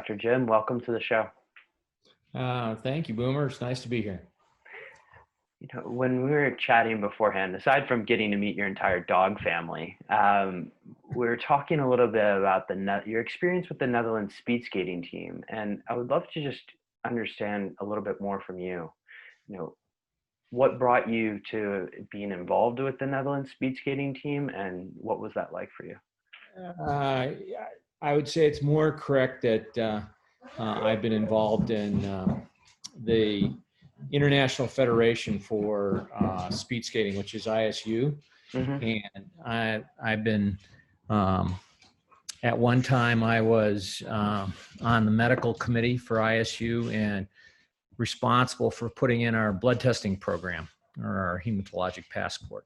Dr. Jim. Welcome to the show. Thank you, Boomer. It's nice to be here. You know, when we were chatting beforehand, aside from getting to meet your entire dog family, we were talking a little bit about your experience with the Netherlands speed skating team, and I would love to just understand a little bit more from you. You know, what brought you to being involved with the Netherlands speed skating team, and what was that like for you? I would say it's more correct that I've been involved in the International Federation for Speed Skating, which is ISU. Mm-hmm. And I've been, at one time I was on the medical committee for ISU and responsible for putting in our blood testing program, or our hematologic passport.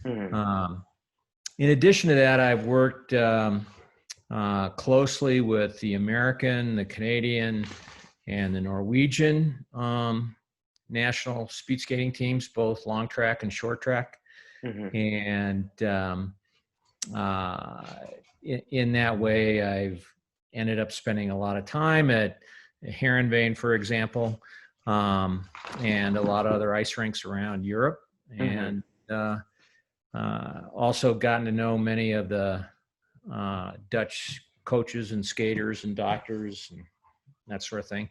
Mm-hmm. In addition to that, I've worked closely with the American, the Canadian, and the Norwegian national speed skating teams, both long track and short track. Mm-hmm. And in that way, I've ended up spending a lot of time at Heerenveen, for example, and a lot of other ice rinks around Europe. And also gotten to know many of the Dutch coaches and skaters and doctors and that sort of thing.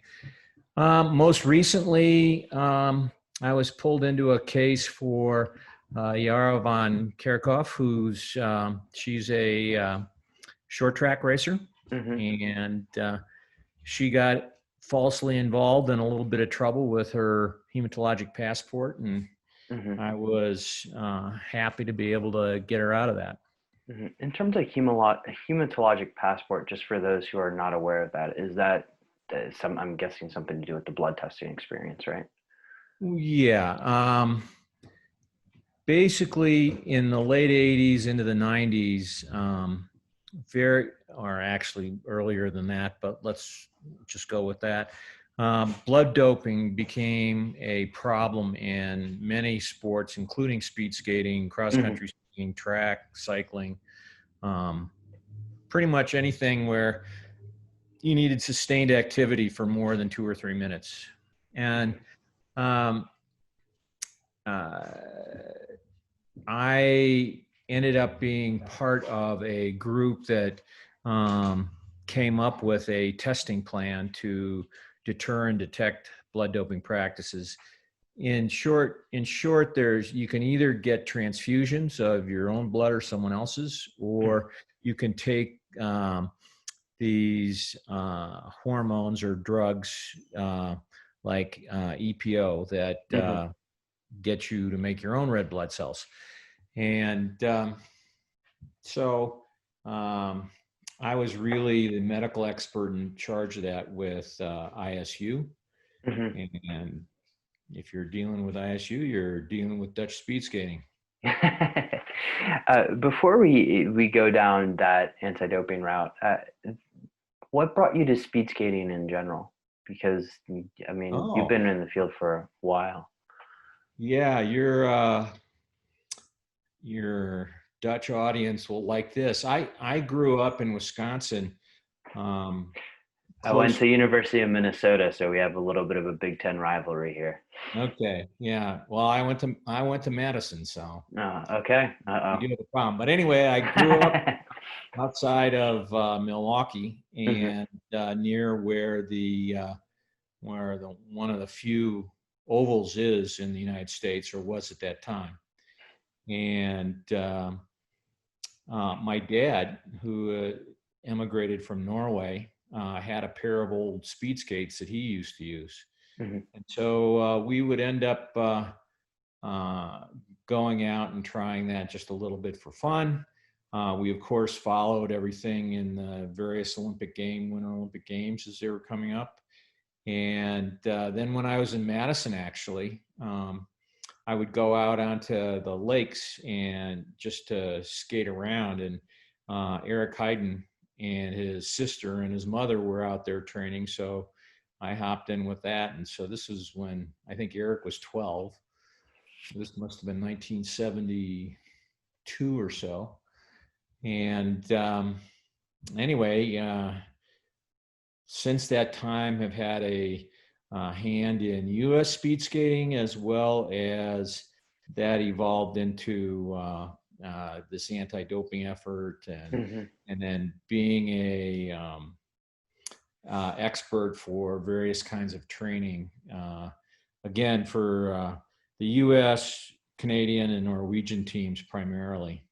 Most recently, I was pulled into a case for Yara von Kerkhoff, she's a short track racer, and she got falsely involved in a little bit of trouble with her hematologic passport, and I was happy to be able to get her out of that. In terms of hematologic passport, just for those who are not aware of that, is that I'm guessing something to do with the blood testing experience, right? Yeah. Basically, in the late 80s into the 90s, or actually earlier than that, but let's just go with that. Blood doping became a problem in many sports, including speed skating, cross-country skiing, track, cycling, pretty much anything where you needed sustained activity for more than 2 or 3 minutes. And I ended up being part of a group that came up with a testing plan to deter and detect blood doping practices. In short, you can either get transfusions of your own blood or someone else's, or you can take these hormones or drugs like EPO that get you to make your own red blood cells. And so I was really the medical expert in charge of that with ISU. And if you're dealing with ISU, you're dealing with Dutch speed skating. Before we go down that anti-doping route, what brought you to speed skating in general? Because, I mean, you've been in the field for a while. Yeah, your Dutch audience will like this. I grew up in Wisconsin. I went to University of Minnesota, so we have a little bit of a Big Ten rivalry here. Okay, yeah. Well, I went to Madison, so. Oh, okay. You do have a problem, but anyway, I grew up outside of Milwaukee and near where one of the few ovals is in the United States, or was at that time. And my dad, who emigrated from Norway, had a pair of old speed skates that he used to use. And so we would end up going out and trying that just a little bit for fun. We, of course, followed everything in the various Winter Olympic Games as they were coming up. And then when I was in Madison, actually, I would go out onto the lakes and just to skate around. And Eric Heiden and his sister and his mother were out there training. So I hopped in with that. And so this is when I think Eric was 12. This must have been 1972 or so. And anyway, since that time have had a hand in U.S. speed skating, as well as that evolved into this anti-doping effort, and then being a expert for various kinds of training. Again, for the U.S., Canadian, and Norwegian teams primarily,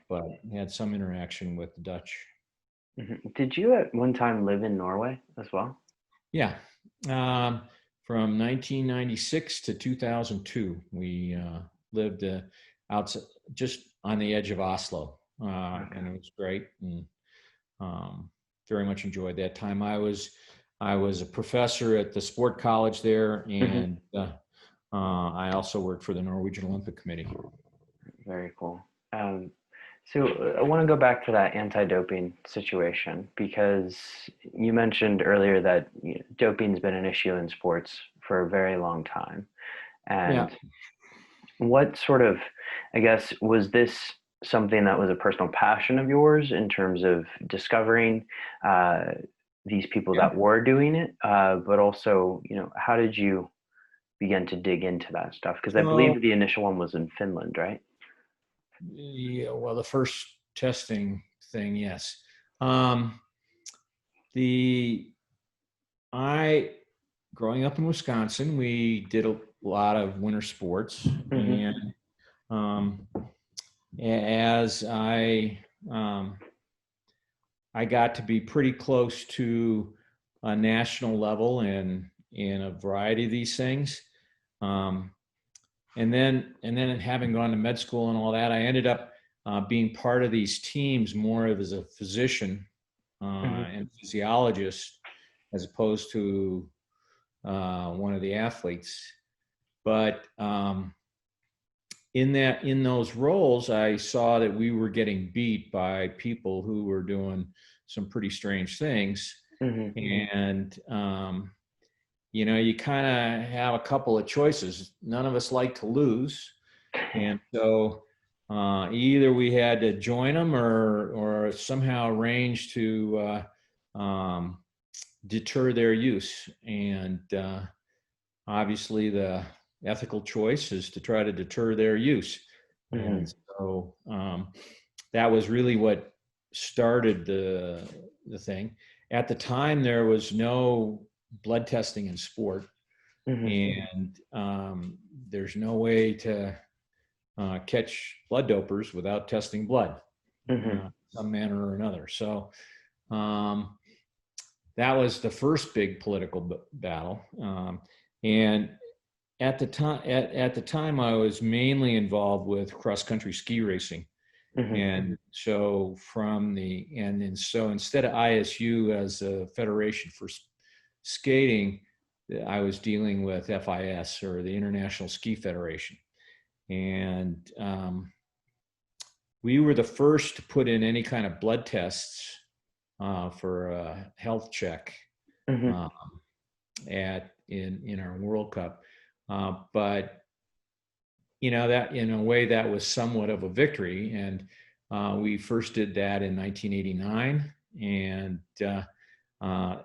but had some interaction with the Dutch. Did you at one time live in Norway as well? Yeah. From 1996 to 2002, we lived outside, just on the edge of Oslo, and it was great, and very much enjoyed that time. I was a professor at the sport college there, and I also worked for the Norwegian Olympic Committee. Very cool. So I want to go back to that anti-doping situation, because you mentioned earlier that doping's been an issue in sports for a very long time. And what sort of, I guess, was this something that was a personal passion of yours in terms of discovering these people that were doing it, but also, how did you begin to dig into that stuff? Because I believe the initial one was in Finland, right? Yeah, well, the first testing thing, yes. Growing up in Wisconsin, we did a lot of winter sports, and as I got to be pretty close to a national level in a variety of these things. And then having gone to med school and all that, I ended up being part of these teams more as a physician and physiologist, as opposed to one of the athletes. But in those roles, I saw that we were getting beat by people who were doing some pretty strange things. And you kind of have a couple of choices. None of us like to lose. And so either we had to join them or somehow arrange to deter their use. And obviously the ethical choice is to try to deter their use. And so that was really what started the thing. At the time, there was no blood testing in sport, and there's no way to catch blood dopers without testing blood, some manner or another. So that was the first big political battle, and at the time, I was mainly involved with cross-country ski racing. And so so instead of ISU as a federation for skating, I was dealing with FIS, or the International Ski Federation. And we were the first to put in any kind of blood tests for a health check in our World Cup. But that in a way that was somewhat of a victory, and we first did that in 1989, and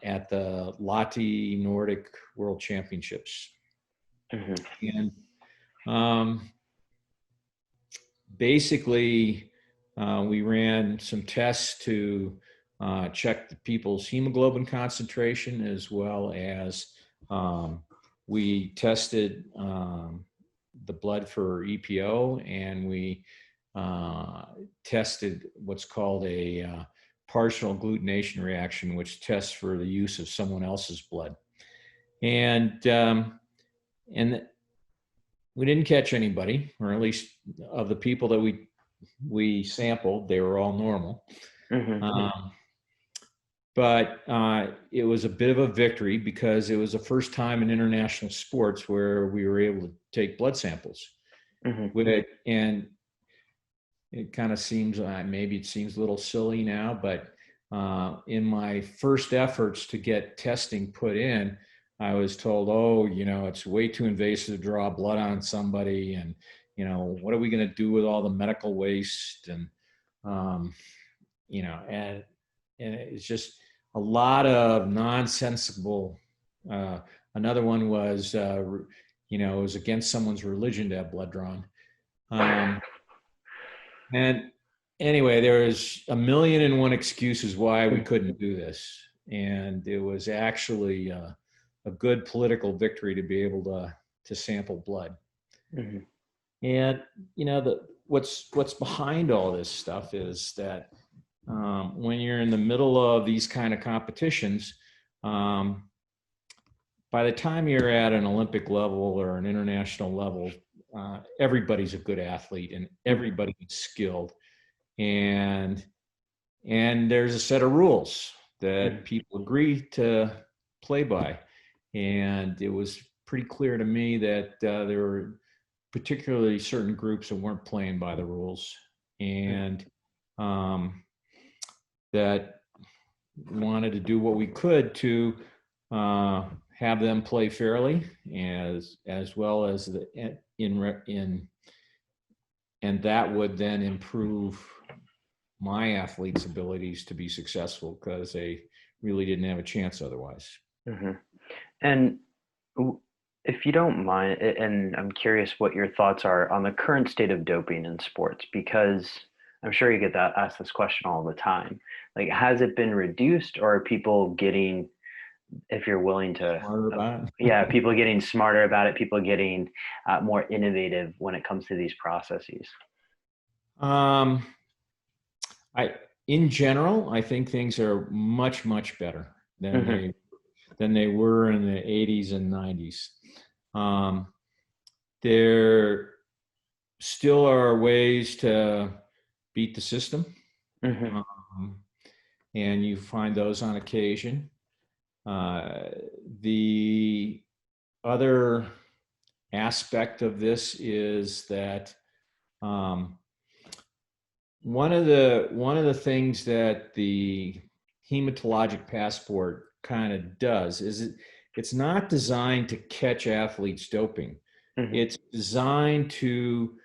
at the Lahti Nordic World Championships. And basically, we ran some tests to check the people's hemoglobin concentration, as well as we tested the blood for EPO, and we tested what's called a partial agglutination reaction, which tests for the use of someone else's blood. And we didn't catch anybody, or at least of the people that we sampled, they were all normal. But it was a bit of a victory, because it was the first time in international sports where we were able to take blood samples. And it kind of seems, maybe it seems a little silly now, but in my first efforts to get testing put in, I was told, it's way too invasive to draw blood on somebody. And, what are we going to do with all the medical waste? And, and it's just, a lot of nonsensical. Another one was, it was against someone's religion to have blood drawn. And anyway, there was a million and one excuses why we couldn't do this. And it was actually a good political victory to be able to sample blood. Mm-hmm. And, what's behind all this stuff is that when you're in the middle of these kind of competitions, by the time you're at an Olympic level or an international level, everybody's a good athlete and everybody's skilled. And there's a set of rules that people agree to play by. And it was pretty clear to me that there were particularly certain groups that weren't playing by the rules, and that wanted to do what we could to have them play fairly, as well as and that would then improve my athletes' abilities to be successful, because they really didn't have a chance otherwise. Mm-hmm. And if you don't mind, and I'm curious what your thoughts are on the current state of doping in sports, because I'm sure you get asked this question all the time. Like, has it been reduced, or are people getting, if you're willing to, people getting smarter about it, people getting more innovative when it comes to these processes? In general, I think things are much, much better than they were in the 80s and 90s. There still are ways to beat the system, and you find those on occasion. The other aspect of this is that one of the things that the hematologic passport kind of does is it's not designed to catch athletes doping. It's designed to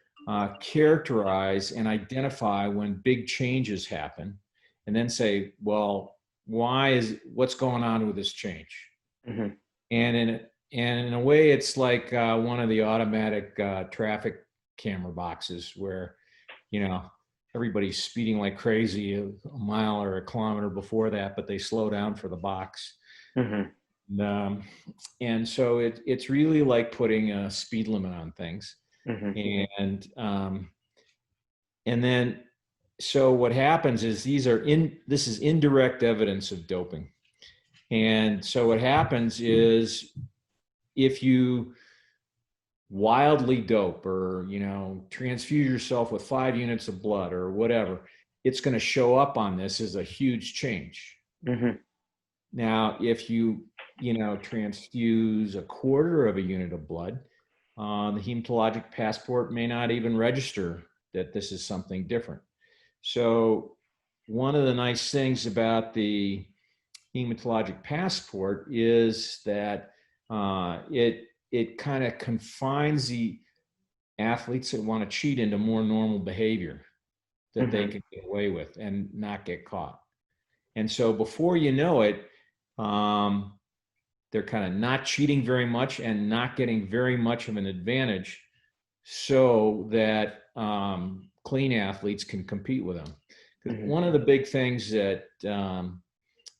characterize and identify when big changes happen, and then say, well, what's going on with this change? And in a way, it's like one of the automatic traffic camera boxes where, everybody's speeding like crazy a mile or a kilometer before that, but they slow down for the box. And so it's really like putting a speed limit on things. And then, so what happens is this is indirect evidence of doping. And so what happens is, if you wildly dope, or transfuse yourself with 5 units of blood or whatever, it's going to show up on this as a huge change. Now, if you transfuse a quarter of a unit of blood, the hematologic passport may not even register that this is something different. So one of the nice things about the hematologic passport is that it kind of confines the athletes that want to cheat into more normal behavior that they can get away with and not get caught. And so before you know it, they're kind of not cheating very much and not getting very much of an advantage, so that clean athletes can compete with them. One of the big things that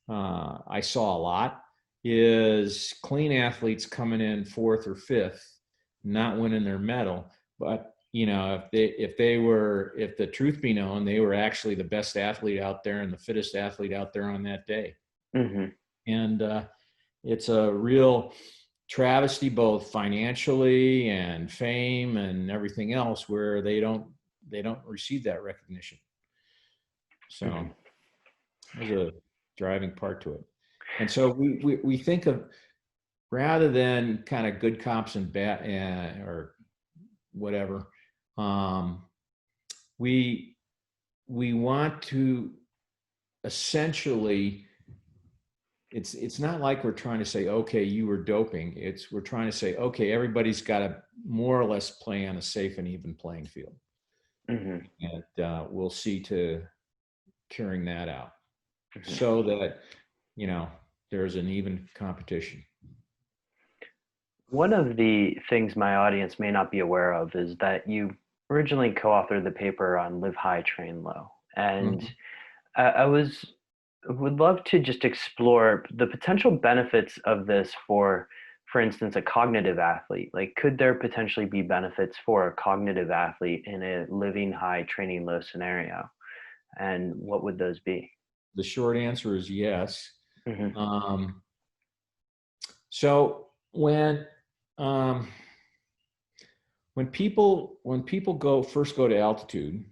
I saw a lot is clean athletes coming in 4th or 5th, not winning their medal. But if the truth be known, they were actually the best athlete out there and the fittest athlete out there on that day. And it's a real travesty, both financially and fame and everything else, where they don't receive that recognition. So there's a driving part to it. And so we think of, rather than kind of good cops and bad or whatever, we want to essentially, it's not like we're trying to say, okay, you were doping. We're trying to say, okay, everybody's got to more or less play on a safe and even playing field. And we'll see to carrying that out, so that there's an even competition. One of the things my audience may not be aware of is that you originally co-authored the paper on Live High, Train Low. And I would love to just explore the potential benefits of this for instance, a cognitive athlete. Like, could there potentially be benefits for a cognitive athlete in a living high, training low scenario? And what would those be? The short answer is yes. Mm-hmm. So when people first go to altitude,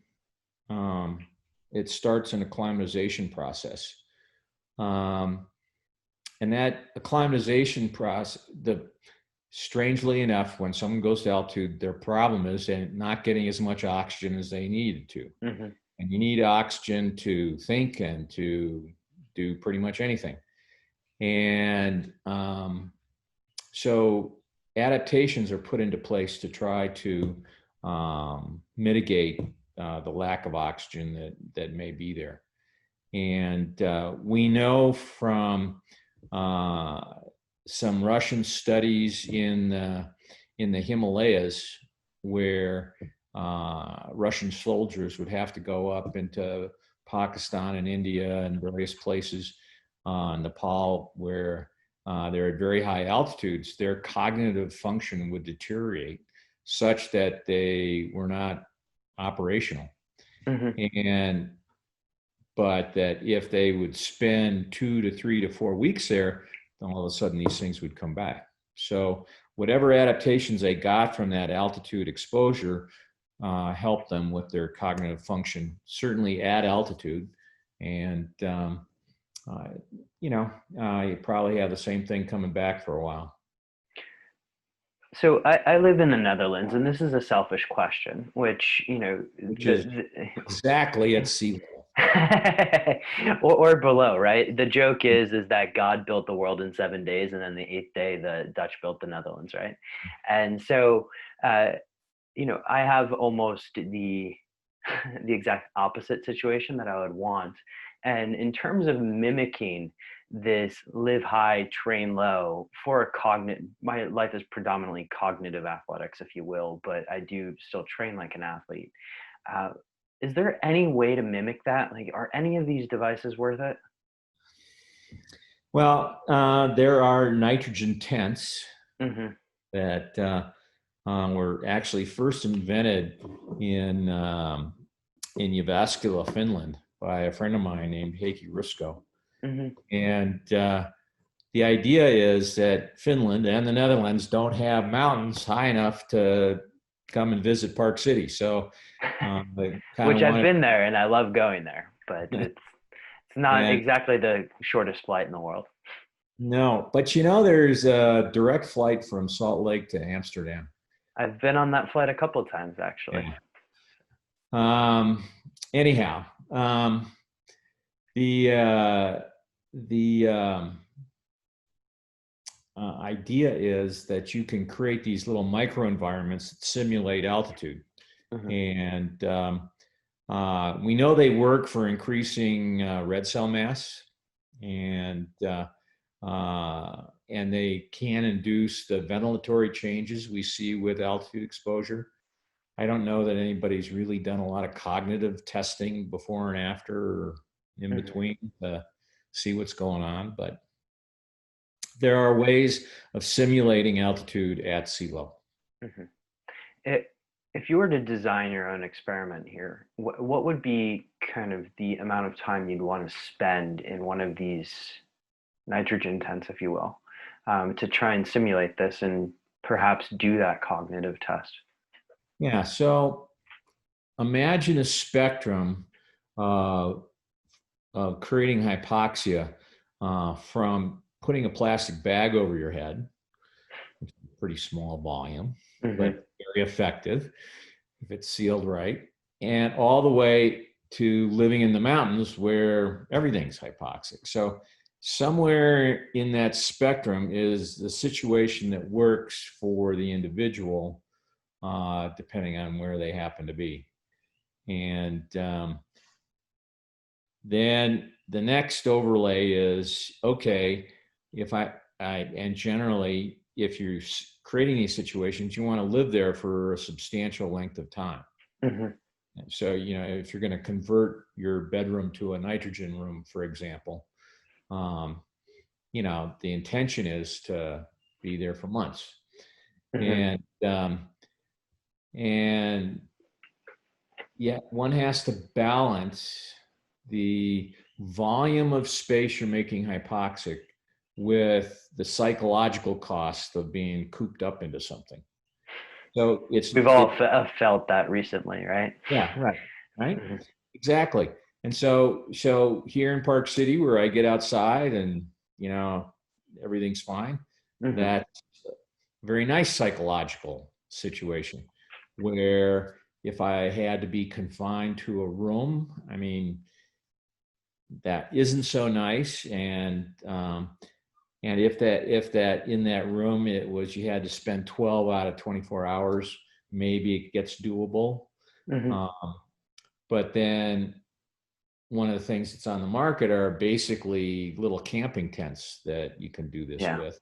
it starts an acclimatization process. And that acclimatization process, strangely enough, when someone goes to altitude, their problem is they're not getting as much oxygen as they needed to. Mm-hmm. And you need oxygen to think and to do pretty much anything. And so adaptations are put into place to try to mitigate the lack of oxygen that may be there. And we know from some Russian studies in the Himalayas where Russian soldiers would have to go up into Pakistan and India and various places, Nepal, where they're at very high altitudes, their cognitive function would deteriorate such that they were not operational. Mm-hmm. But that if they would spend 2 to 3 to 4 weeks there, then all of a sudden these things would come back. So whatever adaptations they got from that altitude exposure helped them with their cognitive function, certainly at altitude. And, you probably have the same thing coming back for a while. So I live in the Netherlands, and this is a selfish question, which is exactly at sea level. or below, right? The joke is that God built the world in 7 days, and then the eighth day the Dutch built the Netherlands, right? And so I have almost the exact opposite situation that I would want. And in terms of mimicking this live high, train low for a my life is predominantly cognitive athletics, if you will, but I do still train like an athlete. Is there any way to mimic that? Like, are any of these devices worth it? Well, there are nitrogen tents Mm-hmm. that were actually first invented in Jyväskylä, Finland, by a friend of mine named Heikki Rusko. Mm-hmm. And the idea is that Finland and the Netherlands don't have mountains high enough to come and visit Park City. So Which I've been there and I love going there, but it's not exactly the shortest flight in the world. No, but there's a direct flight from Salt Lake to Amsterdam. I've been on that flight a couple of times, actually. Yeah. Anyhow, the idea is that you can create these little microenvironments that simulate altitude. Mm-hmm. And we know they work for increasing red cell mass, and they can induce the ventilatory changes we see with altitude exposure. I don't know that anybody's really done a lot of cognitive testing before and after or in between to see what's going on, but there are ways of simulating altitude at sea level. Mm-hmm. If you were to design your own experiment here, what would be kind of the amount of time you'd want to spend in one of these nitrogen tents, if you will, to try and simulate this and perhaps do that cognitive test? Yeah, so imagine a spectrum of creating hypoxia from putting a plastic bag over your head, which is a pretty small volume, but very effective if it's sealed right, and all the way to living in the mountains where everything's hypoxic. So somewhere in that spectrum is the situation that works for the individual, depending on where they happen to be. And then the next overlay is, okay, if and generally, if you're creating these situations, you want to live there for a substantial length of time. Mm-hmm. And so, if you're going to convert your bedroom to a nitrogen room, for example, the intention is to be there for months. Mm-hmm. And yet one has to balance the volume of space you're making hypoxic with the psychological cost of being cooped up into something. So We've all felt that recently, right? yeah, right, Mm-hmm. exactly. And so here in Park City, where I get outside and everything's fine, Mm-hmm. that's a very nice psychological situation. Where if I had to be confined to a room, I mean, that isn't so nice. And if that in that room it was you had to spend 12 out of 24 hours, maybe it gets doable. Mm-hmm. But then one of the things that's on the market are basically little camping tents that you can do this Yeah. with,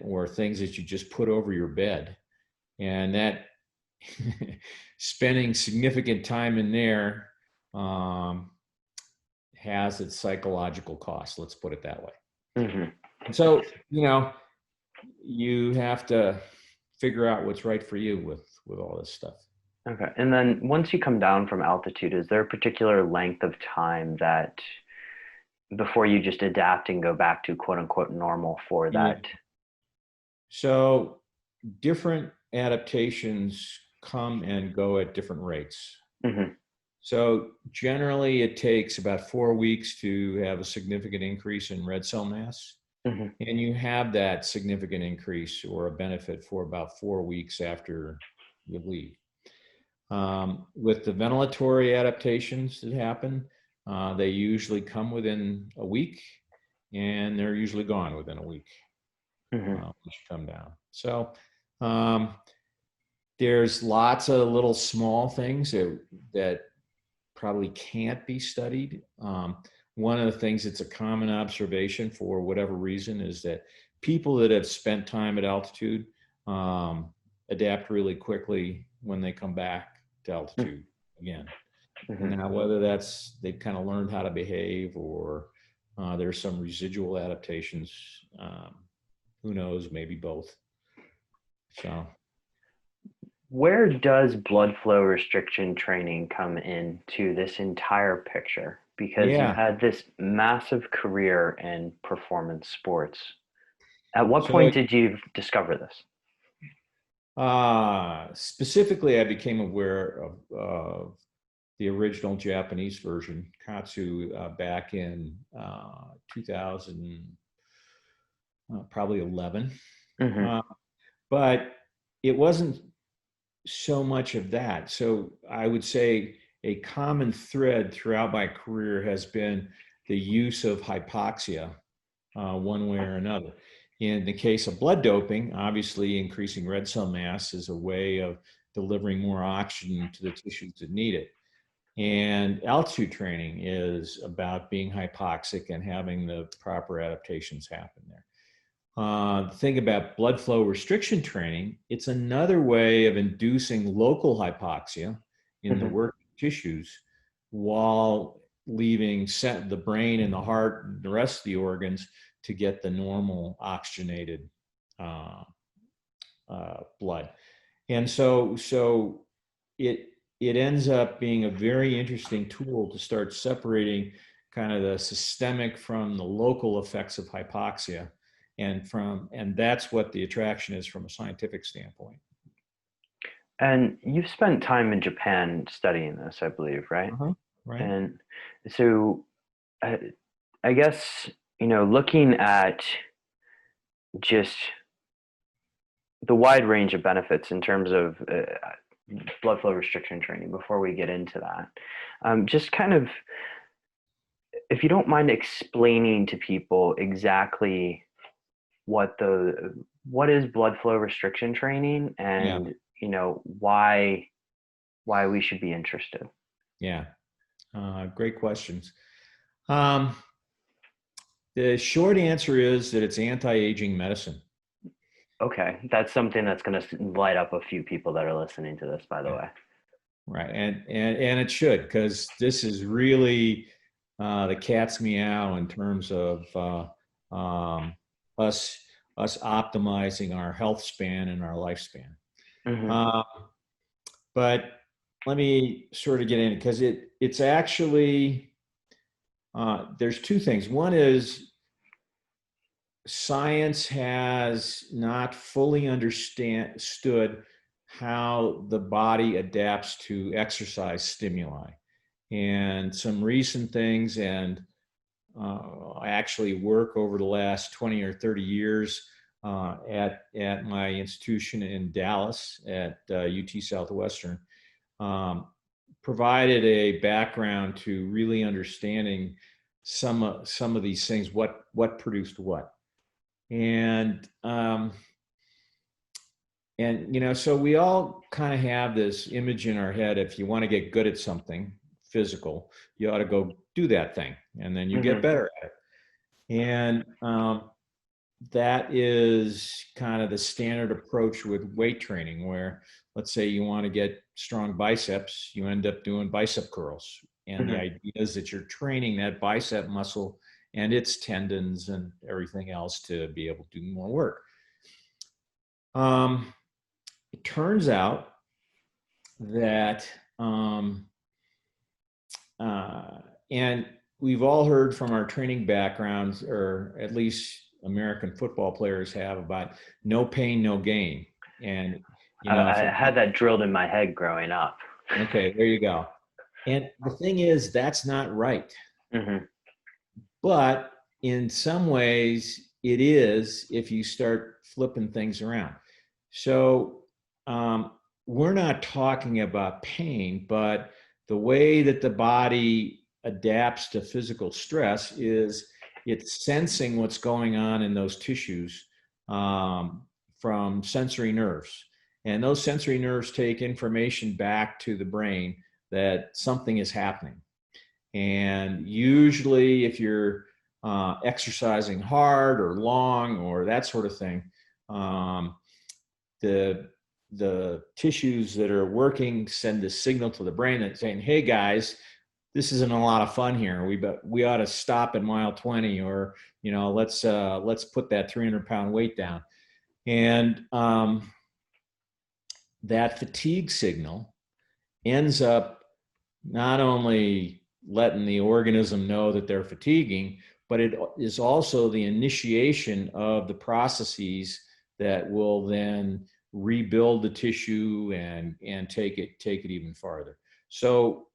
or things that you just put over your bed, and that spending significant time in there has its psychological cost. Let's put it that way. Mm-hmm. And so, you have to figure out what's right for you with all this stuff. Okay. And then once you come down from altitude, is there a particular length of time that before you just adapt and go back to quote unquote normal for Yeah. that? So different adaptations come and go at different rates. Mm-hmm. So generally it takes about 4 weeks to have a significant increase in red cell mass. Mm-hmm. And you have that significant increase or a benefit for about 4 weeks after you leave. With the ventilatory adaptations that happen, they usually come within a week, and they're usually gone within a week Mm-hmm. once you come down. So there's lots of little small things that probably can't be studied. One of the things that's a common observation for whatever reason is that people that have spent time at altitude adapt really quickly when they come back to altitude again. Mm-hmm. And now whether that's they've kind of learned how to behave or there's some residual adaptations, who knows, maybe both. So Where does blood flow restriction training come into this entire picture? Because you've yeah. had this massive career in performance sports. At what So point did you discover this? specifically, I became aware of the original Japanese version, Katsu, back in 2000, probably 11. Mm-hmm. But it wasn't so much of that. So I would say a common thread throughout my career has been the use of hypoxia, one way or another. In the case of blood doping, obviously increasing red cell mass is a way of delivering more oxygen to the tissues that need it. And altitude training is about being hypoxic and having the proper adaptations happen there. The thing about blood flow restriction training, it's another way of inducing local hypoxia in the Mm-hmm. working tissues while leaving the brain and the heart and the rest of the organs to get the normal oxygenated blood. And so it ends up being a very interesting tool to start separating kind of the systemic from the local effects of hypoxia, and that's what the attraction is from a scientific standpoint. And you've spent time in Japan studying this, I believe, right? Uh-huh. Right. And so I guess, looking at just the wide range of benefits in terms of blood flow restriction training before we get into that, just kind of, if you don't mind explaining to people exactly what is blood flow restriction training Yeah. and why we should be interested. Yeah. Great questions. Um, the short answer is that it's anti-aging medicine. Okay, that's something that's going to light up a few people that are listening to this, by the way. Right, and it should, because this is really the cat's meow in terms of us optimizing our health span and our lifespan. Mm-hmm. Uh, but let me sort of get in it, because it's actually there's two things. One is science has not fully understood how the body adapts to exercise stimuli. And some recent things, and actually work over the last 20 or 30 years at my institution in Dallas at UT Southwestern, provided a background to really understanding some of these things, what produced what. And so we all kind of have this image in our head. If you want to get good at something physical, you ought to go do that thing, and then you get better at it. And that is kind of the standard approach with weight training, where let's say you want to get strong biceps, you end up doing bicep curls. And the idea is that you're training that bicep muscle and its tendons and everything else to be able to do more work. It turns out that, and we've all heard from our training backgrounds, or at least American football players have, about no pain, no gain. And, I had that drilled in my head growing up. Okay, there you go. And the thing is, that's not right. Mm-hmm. But in some ways, it is if you start flipping things around. So we're not talking about pain, but the way that the body adapts to physical stress is it's sensing what's going on in those tissues from sensory nerves. And those sensory nerves take information back to the brain that something is happening. And usually if you're exercising hard or long or that sort of thing, the tissues that are working send a signal to the brain that's saying, hey guys, this isn't a lot of fun here. We ought to stop at mile 20, or let's put that 300-pound weight down. And that fatigue signal ends up not only letting the organism know that they're fatiguing, but it is also the initiation of the processes that will then rebuild the tissue and take it even farther. So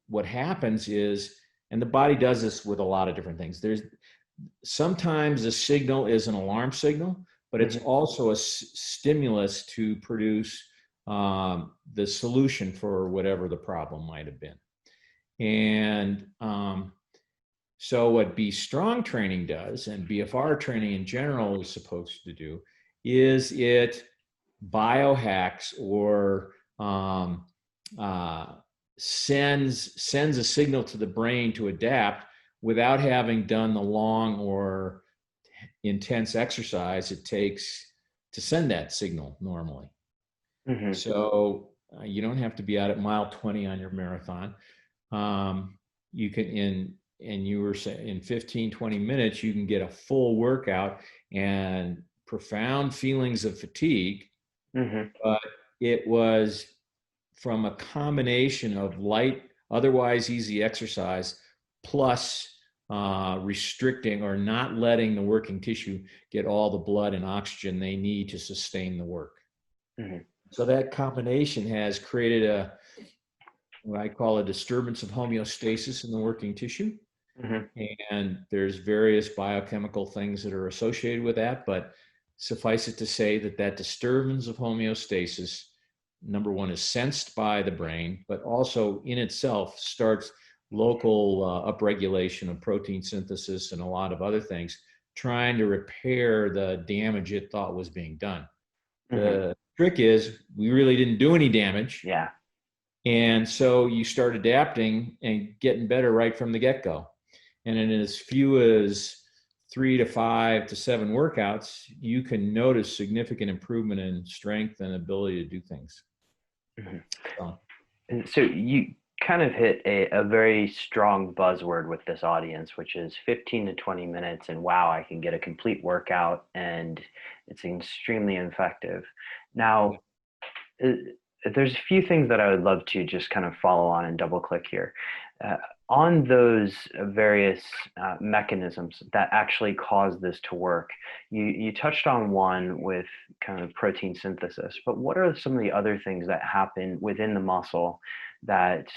what happens is, and the body does this with a lot of different things. There's sometimes the signal is an alarm signal, but it's also a stimulus to produce the solution for whatever the problem might have been. And so what Be Strong training does, and BFR training in general is supposed to do, is it biohacks or sends a signal to the brain to adapt without having done the long or intense exercise it takes to send that signal normally. Mm-hmm. So you don't have to be out at mile 20 on your marathon. You can, you were saying in 15, 20 minutes, you can get a full workout and profound feelings of fatigue. Mm-hmm. But it was from a combination of light, otherwise easy exercise, plus restricting or not letting the working tissue get all the blood and oxygen they need to sustain the work. Mm-hmm. So that combination has created what I call a disturbance of homeostasis in the working tissue. Mm-hmm. And there's various biochemical things that are associated with that, but suffice it to say that disturbance of homeostasis, number one, is sensed by the brain, but also in itself starts local upregulation of protein synthesis and a lot of other things, trying to repair the damage it thought was being done. Mm-hmm. The trick is we really didn't do any damage. Yeah. And so you start adapting and getting better right from the get-go. And in as few as 3 to 5 to 7 workouts, you can notice significant improvement in strength and ability to do things. Mhm. So, And so you kind of hit a very strong buzzword with this audience, which is 15 to 20 minutes. And wow, I can get a complete workout and it's extremely effective. Now, uh, there's a few things that I would love to just kind of follow on and double click here. Uh, on those various mechanisms that actually cause this to work, you touched on one with kind of protein synthesis, but what are some of the other things that happen within the muscle that,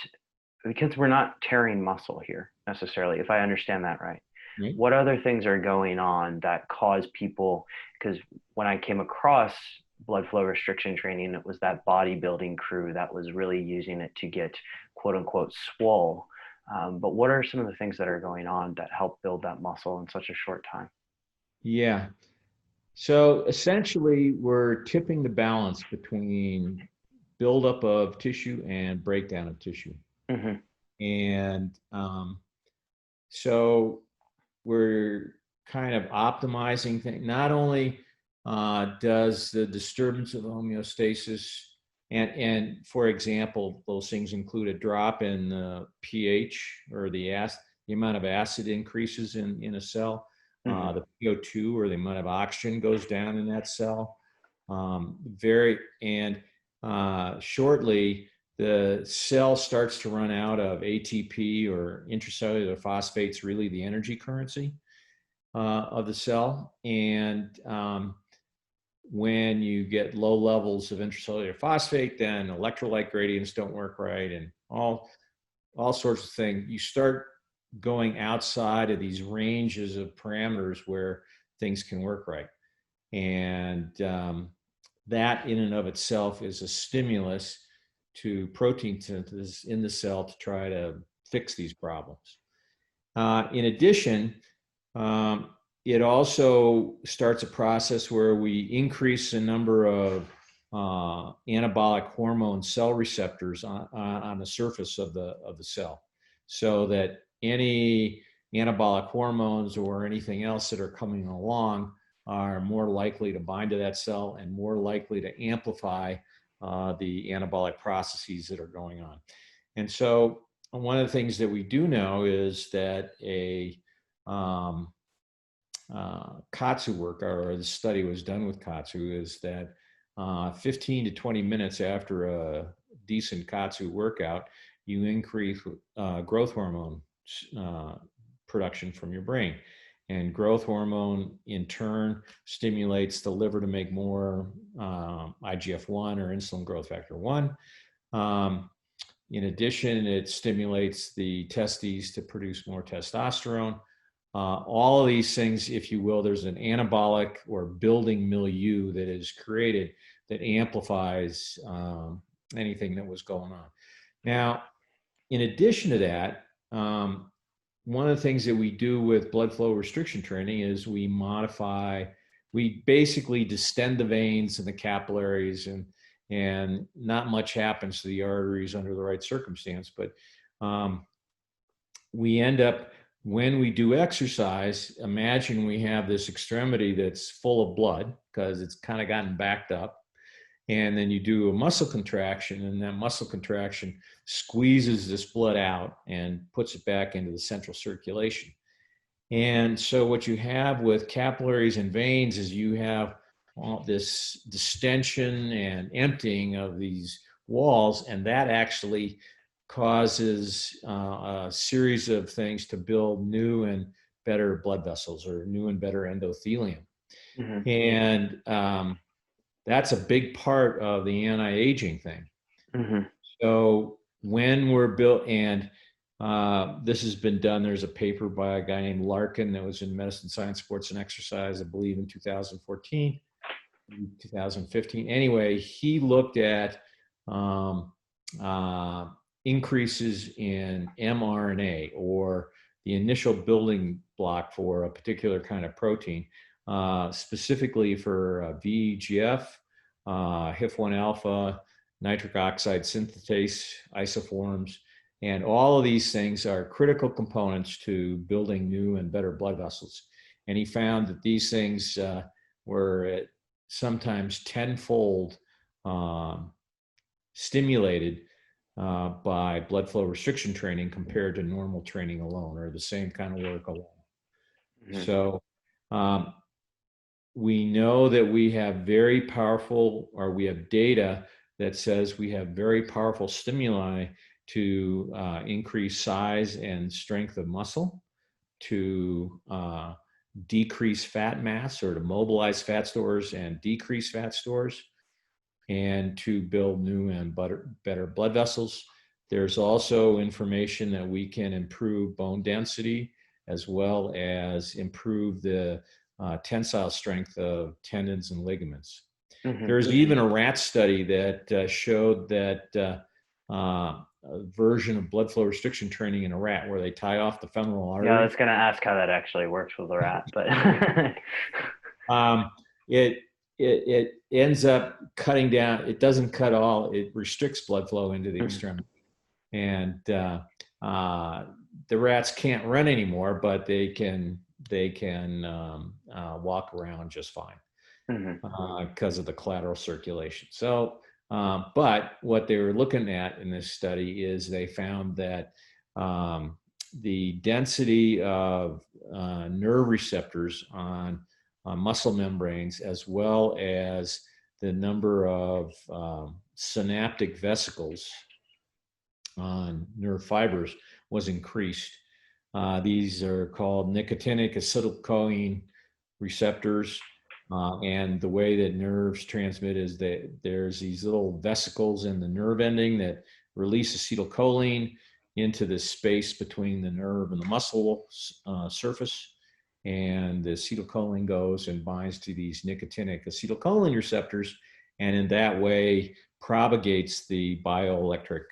because we're not tearing muscle here necessarily, if I understand that right? right. What other things are going on that cause people, because when I came across blood flow restriction training, it was that bodybuilding crew that was really using it to get quote unquote swole. But what are some of the things that are going on that help build that muscle in such a short time? Yeah. So essentially, we're tipping the balance between buildup of tissue and breakdown of tissue. Mm-hmm. And so we're kind of optimizing things. Not only does the disturbance of homeostasis, and for example, those things include a drop in the pH or the amount of acid increases in a cell, Mm-hmm. the PO2 or the amount of oxygen goes down in that cell. Shortly, the cell starts to run out of ATP or intracellular phosphates, really the energy currency of the cell. And when you get low levels of intracellular phosphate, then electrolyte gradients don't work right, and all sorts of things. You start going outside of these ranges of parameters where things can work right. And that in and of itself is a stimulus to protein synthesis in the cell to try to fix these problems. In addition, it also starts a process where we increase the number of anabolic hormone cell receptors on the surface of the cell, so that any anabolic hormones or anything else that are coming along are more likely to bind to that cell and more likely to amplify the anabolic processes that are going on. And so one of the things that we do know is that a Katsu work, or the study was done with Katsu, is that 15 to 20 minutes after a decent Katsu workout, you increase growth hormone production from your brain. And growth hormone, in turn, stimulates the liver to make more IGF-1 or insulin growth factor 1. In addition, it stimulates the testes to produce more testosterone. All of these things, if you will, there's an anabolic or building milieu that is created that amplifies anything that was going on. Now, in addition to that, one of the things that we do with blood flow restriction training is we basically distend the veins and the capillaries, and not much happens to the arteries under the right circumstance. But we end up, when we do exercise, imagine we have this extremity that's full of blood because it's kind of gotten backed up. And then you do a muscle contraction, and that muscle contraction squeezes this blood out and puts it back into the central circulation. And so what you have with capillaries and veins is you have all this distension and emptying of these walls, and that actually causes a series of things to build new and better blood vessels, or new and better endothelium. Mm-hmm. And that's a big part of the anti-aging thing. Mm-hmm. So when we're built, and this has been done, there's a paper by a guy named Larkin that was in Medicine, Science, Sports, and Exercise, I believe in 2014, 2015. Anyway, he looked at increases in mRNA, or the initial building block for a particular kind of protein, specifically for VEGF, HIF1 alpha, nitric oxide synthetase isoforms, And all of these things are critical components to building new and better blood vessels. And he found that these things were sometimes tenfold stimulated by blood flow restriction training compared to normal training alone, or the same kind of work alone. Mm-hmm. So we know that we have very powerful, or we have data that says we have very powerful stimuli to increase size and strength of muscle, to decrease fat mass, or to mobilize fat stores and decrease fat stores, and to build new and better blood vessels. There's also information that we can improve bone density, as well as improve the tensile strength of tendons and ligaments. Mm-hmm. There's even a rat study that showed that a version of blood flow restriction training in a rat, where they tie off the femoral artery. Yeah, I was going to ask how that actually works with a rat, but it ends up cutting down. It doesn't cut all. It restricts blood flow into the extremity, and the rats can't run anymore, but they can walk around just fine because of the collateral circulation. So, but what they were looking at in this study is they found that the density of nerve receptors on muscle membranes, as well as the number of synaptic vesicles on nerve fibers, was increased. These are called nicotinic acetylcholine receptors. And the way that nerves transmit is that there's these little vesicles in the nerve ending that release acetylcholine into the space between the nerve and the muscle surface. And the acetylcholine goes and binds to these nicotinic acetylcholine receptors, and in that way propagates the bioelectric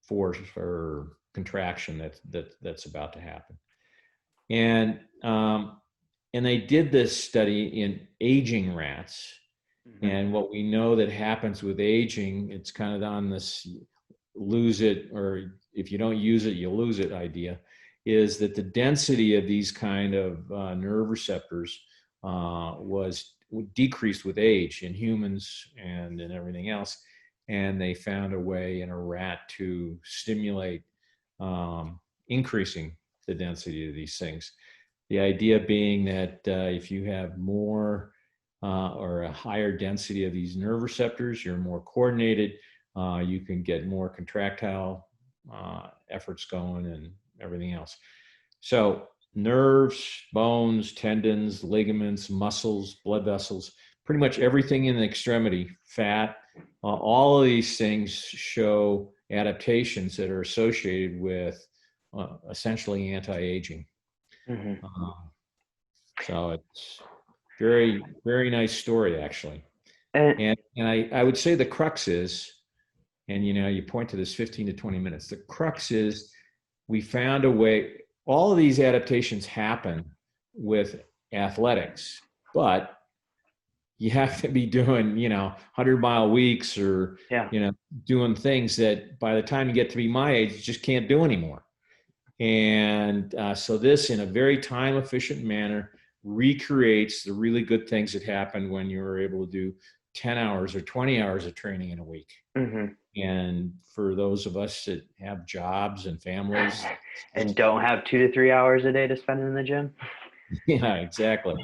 force or contraction that's about to happen. And they did this study in aging rats. Mm-hmm. And what we know that happens with aging, it's kind of on this lose it, or if you don't use it, you lose it idea, is that the density of these kind of nerve receptors was decreased with age in humans and in everything else. And they found a way in a rat to stimulate increasing the density of these things. The idea being that if you have more or a higher density of these nerve receptors, you're more coordinated, you can get more contractile efforts going and everything else. So nerves, bones, tendons, ligaments, muscles, blood vessels, pretty much everything in the extremity, fat, all of these things show adaptations that are associated with essentially anti-aging. Mm-hmm. So it's very, very nice story, actually. And I would say the crux is, and you point to this 15 to 20 minutes, the crux is we found a way. All of these adaptations happen with athletics, but you have to be doing, 100-mile weeks, or, doing things that by the time you get to be my age, you just can't do anymore. And so this, in a very time efficient manner, recreates the really good things that happened when you were able to do 10 hours or 20 hours of training in a week. Mm-hmm. And for those of us that have jobs and families and don't have 2 to 3 hours a day to spend in the gym. Yeah, exactly.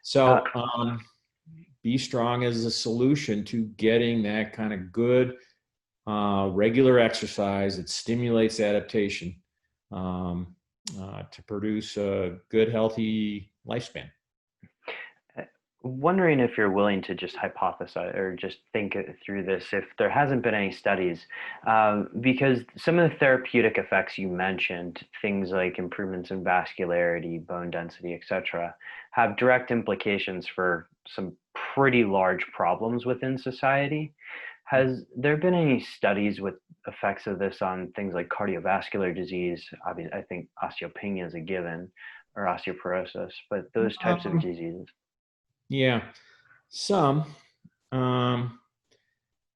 So Be Strong is a solution to getting that kind of good regular exercise that stimulates adaptation to produce a good, healthy lifespan. Wondering if you're willing to just hypothesize or just think through this, if there hasn't been any studies, because some of the therapeutic effects you mentioned, things like improvements in vascularity, bone density, etc., have direct implications for some pretty large problems within society. Has there been any studies with effects of this on things like cardiovascular disease? I think osteopenia is a given, or osteoporosis, but those types of diseases. Yeah, some.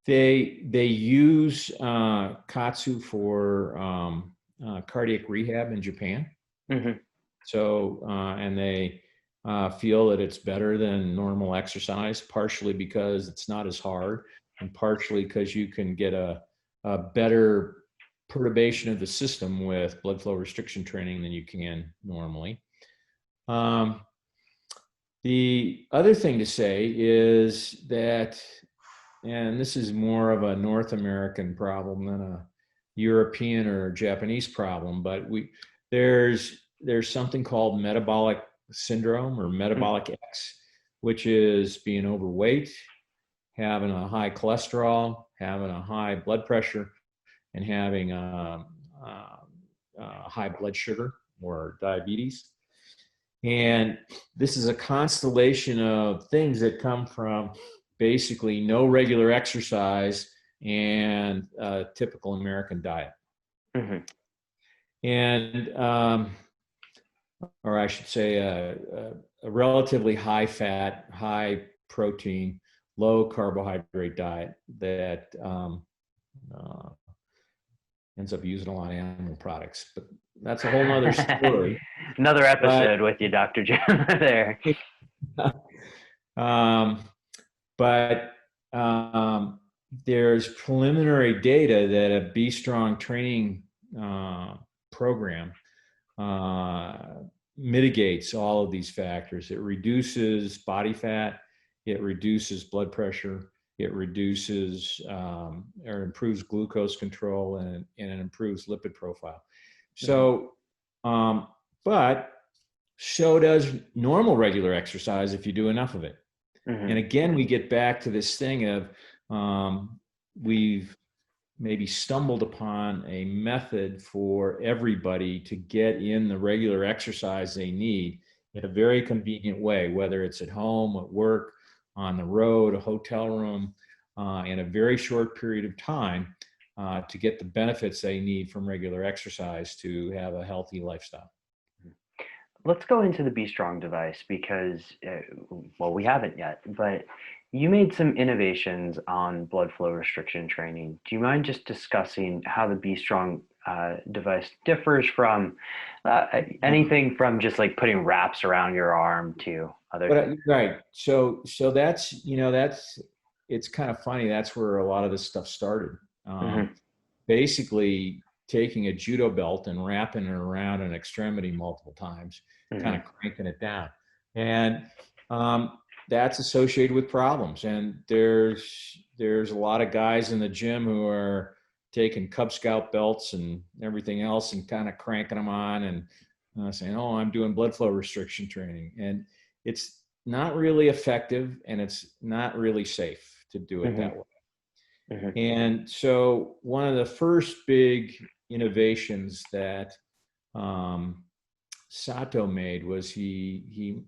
They use Katsu for cardiac rehab in Japan. Mm-hmm. So, and they feel that it's better than normal exercise, partially because it's not as hard, and partially because you can get a better perturbation of the system with blood flow restriction training than you can normally. The other thing to say is that, and this is more of a North American problem than a European or Japanese problem, but there's something called metabolic syndrome or metabolic X, which is being overweight, having a high cholesterol, having a high blood pressure, and having a high blood sugar or diabetes. And this is a constellation of things that come from basically no regular exercise and a typical American diet. Mm-hmm. And, or I should say, a relatively high fat, high protein, low carbohydrate diet that ends up using a lot of animal products. But that's a whole nother story. Another episode with you, Dr. Jim, there. But there's preliminary data that a Be Strong training program mitigates all of these factors. It reduces body fat, it reduces blood pressure, it reduces or improves glucose control, and it improves lipid profile. So, but so does normal regular exercise if you do enough of it. And again, we get back to this thing of we've maybe stumbled upon a method for everybody to get in the regular exercise they need in a very convenient way, whether it's at home, at work, on the road, a hotel room, in a very short period of time to get the benefits they need from regular exercise to have a healthy lifestyle. Let's go into the Be Strong device because, well, we haven't yet, but you made some innovations on blood flow restriction training. Do you mind just discussing how the Be Strong device differs from anything from just like putting wraps around your arm to other things? Right. So that's, it's kind of funny. That's where a lot of this stuff started. Basically taking a judo belt and wrapping it around an extremity multiple times, kind of cranking it down. And that's associated with problems. And there's a lot of guys in the gym who are taking Cub Scout belts and everything else and kind of cranking them on and saying, oh, I'm doing blood flow restriction training. And it's not really effective and it's not really safe to do it that way. And so one of the first big innovations that Sato made was he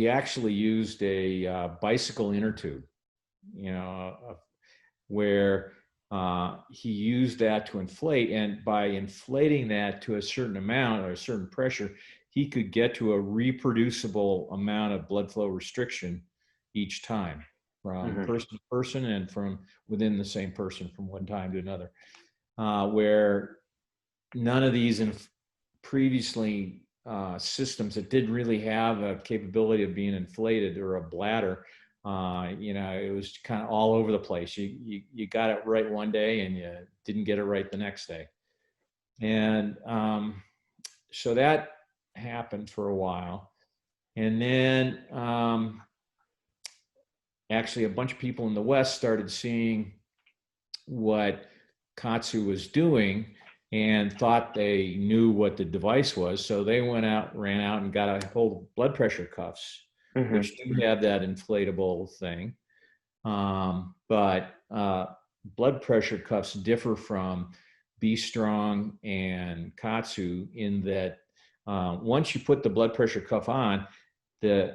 actually used a bicycle inner tube, where he used that to inflate, and by inflating that to a certain amount or a certain pressure, he could get to a reproducible amount of blood flow restriction each time, from person to person and from within the same person from one time to another, where none of these previously systems that didn't really have a capability of being inflated or a bladder, it was kind of all over the place. You got it right one day and you didn't get it right the next day. And so that happened for a while. And then actually a bunch of people in the West started seeing what Katsu was doing and thought they knew what the device was. So they ran out and got a hold of blood pressure cuffs, which do have that inflatable thing. But blood pressure cuffs differ from Be Strong and Katsu in that once you put the blood pressure cuff on, the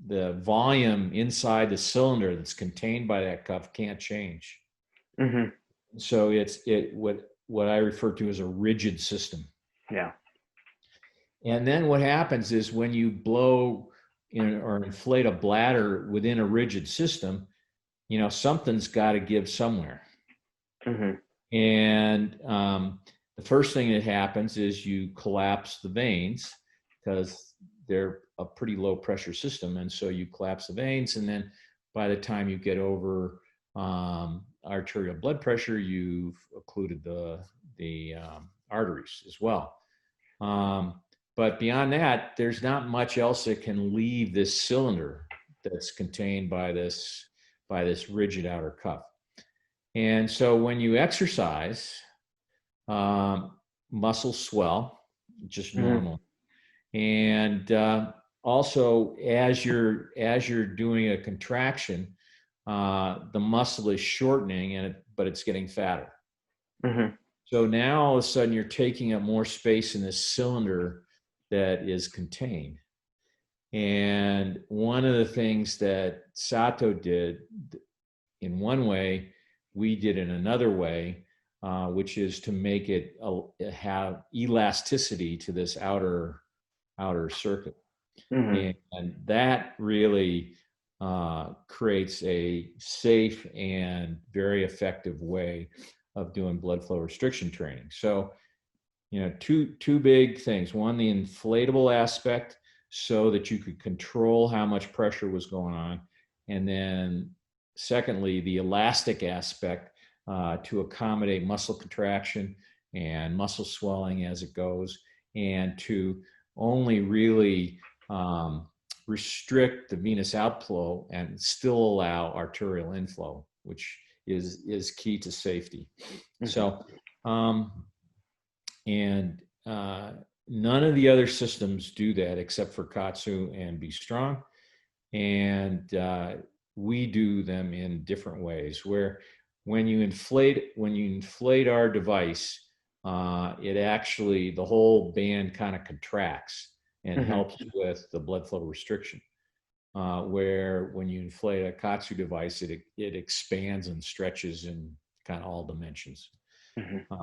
volume inside the cylinder that's contained by that cuff can't change. So it's what I refer to as a rigid system. Yeah. And then what happens is when you blow or inflate a bladder within a rigid system, something's got to give somewhere. Mm-hmm. And the first thing that happens is you collapse the veins because they're a pretty low pressure system. And so you collapse the veins. And then by the time you get over arterial blood pressure, you've occluded the arteries as well. But beyond that, there's not much else that can leave this cylinder that's contained by this rigid outer cuff. And so when you exercise, muscles swell, just normal. And also, as you're doing a contraction, the muscle is shortening, but it's getting fatter. Mm-hmm. So now all of a sudden you're taking up more space in this cylinder that is contained. And one of the things that Sato did in one way, we did in another way, which is to make it have elasticity to this outer circuit. Mm-hmm. And that really creates a safe and very effective way of doing blood flow restriction training. So, two big things. One, the inflatable aspect, so that you could control how much pressure was going on. And then secondly, the elastic aspect to accommodate muscle contraction and muscle swelling as it goes, and to only really restrict the venous outflow and still allow arterial inflow, which is key to safety. Mm-hmm. So, none of the other systems do that except for Katsu and Be Strong. And we do them in different ways, where when you inflate our device, it actually, the whole band kind of contracts and mm-hmm. helps with the blood flow restriction. Where when you inflate a Katsu device, it expands and stretches in kind of all dimensions. Mm-hmm.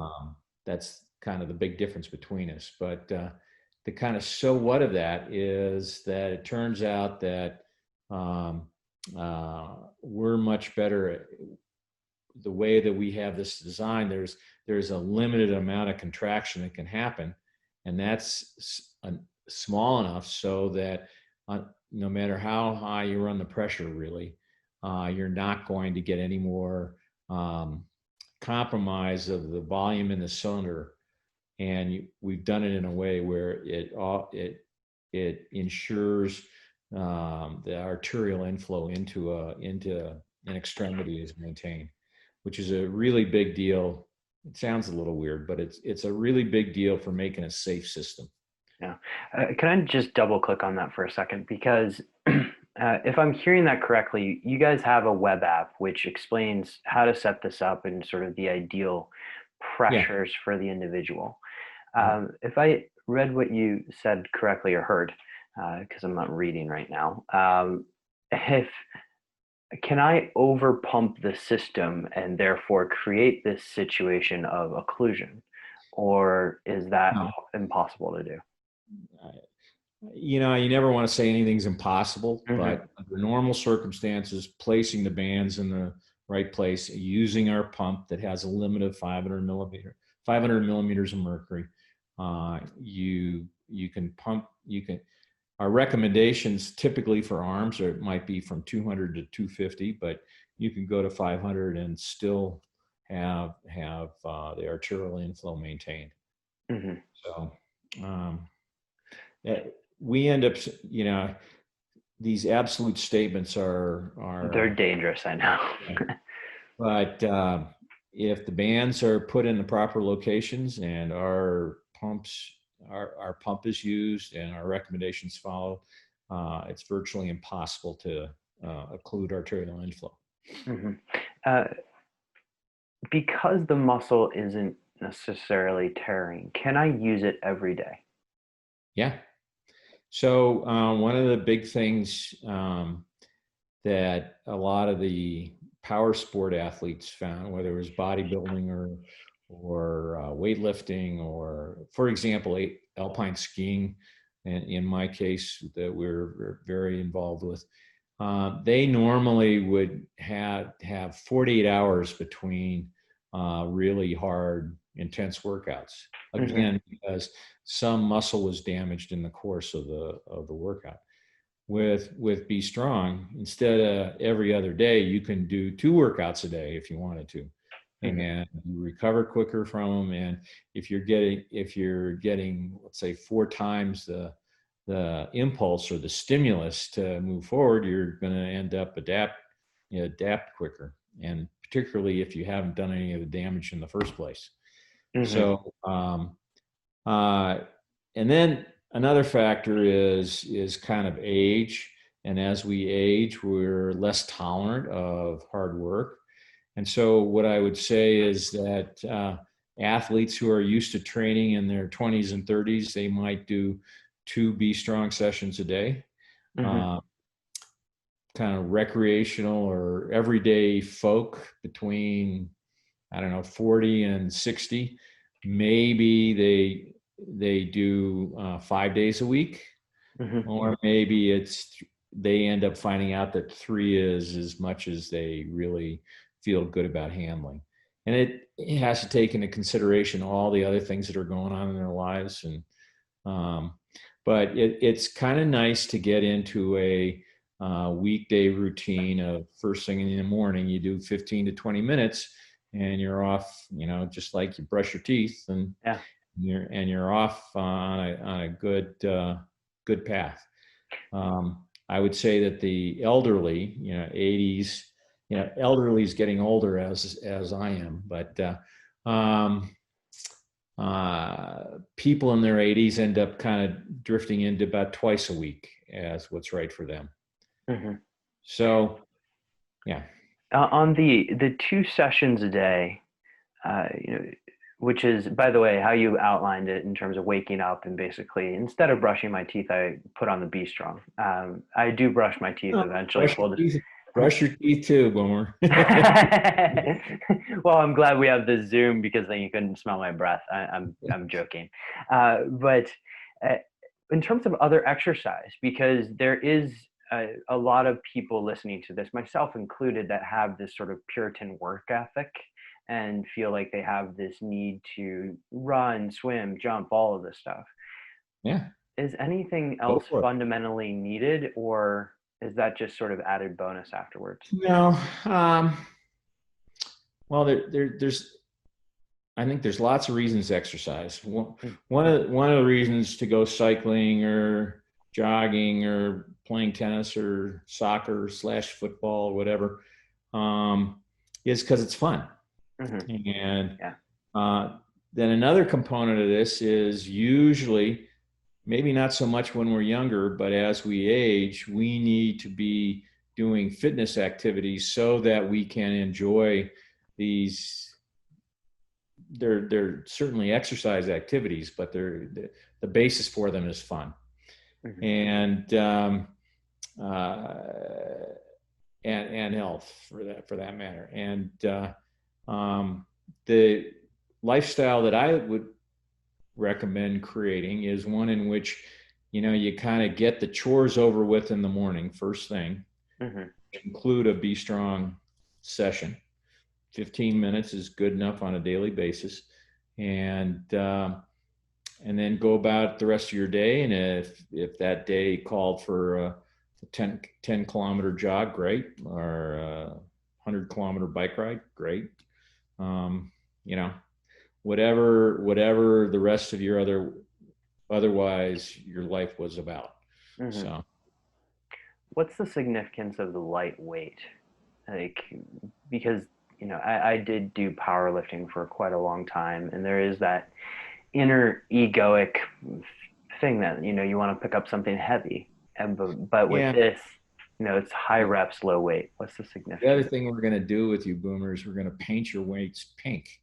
That's kind of the big difference between us. But the kind of so what of that is that it turns out that we're much better at the way that we have this design. There's a limited amount of contraction that can happen, and that's small enough so that no matter how high you run the pressure, really, you're not going to get any more compromise of the volume in the cylinder. And we've done it in a way where it ensures the arterial inflow into an extremity is maintained, which is a really big deal. It sounds a little weird, but it's a really big deal for making a safe system. Yeah. Can I just double click on that for a second? Because if I'm hearing that correctly, you guys have a web app which explains how to set this up and sort of the ideal pressures for the individual. If I read what you said correctly or heard, because I'm not reading right now, can I overpump the system and therefore create this situation of occlusion, or is that impossible to do? You never want to say anything's impossible, mm-hmm. but under normal circumstances, placing the bands in the right place, using our pump that has a limit of 500 millimeters of mercury, you can pump. Our recommendations typically for arms might be from 200 to 250, but you can go to 500 and still have the arterial inflow maintained. Mm-hmm. So we end up, these absolute statements are they're dangerous, I know. But if the bands are put in the proper locations and our pump is used and our recommendations followed, it's virtually impossible to occlude arterial inflow. Mm-hmm. Because the muscle isn't necessarily tearing, can I use it every day? Yeah. So one of the big things that a lot of the power sport athletes found, whether it was bodybuilding or weightlifting, or, for example, alpine skiing, and in my case that we're very involved with, they normally would have 48 hours between really hard, intense workouts. Again, because some muscle was damaged in the course of the workout. With Be Strong, instead of every other day, you can do 2 workouts a day if you wanted to, and you recover quicker from them. And if you're getting, let's say, 4 times the impulse or the stimulus to move forward, you're going to end up adapt quicker, and particularly if you haven't done any of the damage in the first place. So, and then another factor is kind of age. And as we age, we're less tolerant of hard work. And so what I would say is that athletes who are used to training in their 20s and 30s, they might do 2 Be Strong sessions a day. Kind of recreational or everyday folk between, I don't know, 40 and 60, maybe they do 5 days a week, or maybe they end up finding out that 3 is as much as they really feel good about handling. And it has to take into consideration all the other things that are going on in their lives. And but it's kind of nice to get into a weekday routine of first thing in the morning, you do 15 to 20 minutes and you're off, just like you brush your teeth, and you're off on a good path. I would say that the elderly, 80s, elderly is getting older as I am, but people in their 80s end up kind of drifting into about twice a week as what's right for them. So, yeah. On the 2 sessions a day, which is, by the way, how you outlined it in terms of waking up and basically, instead of brushing my teeth, I put on the Be Strong. I do brush my teeth eventually. Brush your teeth too, Boomer. Well, I'm glad we have the Zoom, because then you couldn't smell my breath. I'm joking. But in terms of other exercise, because there is a lot of people listening to this, myself included, that have this sort of Puritan work ethic and feel like they have this need to run, swim, jump, all of this stuff. Yeah. Is anything else fundamentally needed, or is that just sort of added bonus afterwards? No. Well, I think there's lots of reasons to exercise. One of the reasons to go cycling or jogging or playing tennis or soccer / football or whatever is because it's fun. And then another component of this is usually, maybe not so much when we're younger, but as we age, we need to be doing fitness activities so that we can enjoy these. They're certainly exercise activities, but the basis for them is fun. And health for that matter. And the lifestyle that I would recommend creating is one in which, you kind of get the chores over with in the morning, first thing, include a Be Strong session. 15 minutes is good enough on a daily basis. And then go about the rest of your day. And if that day called for a 10 kilometer jog, great. Or a 100-kilometer bike ride, great. Whatever the rest of your otherwise your life was about. So, what's the significance of the light weight? Because I did do powerlifting for quite a long time, and there is that inner egoic thing that you want to pick up something heavy, but with this, it's high reps, low weight. What's the significance? The other thing we're going to do with you, Boomers, we're going to paint your weights pink.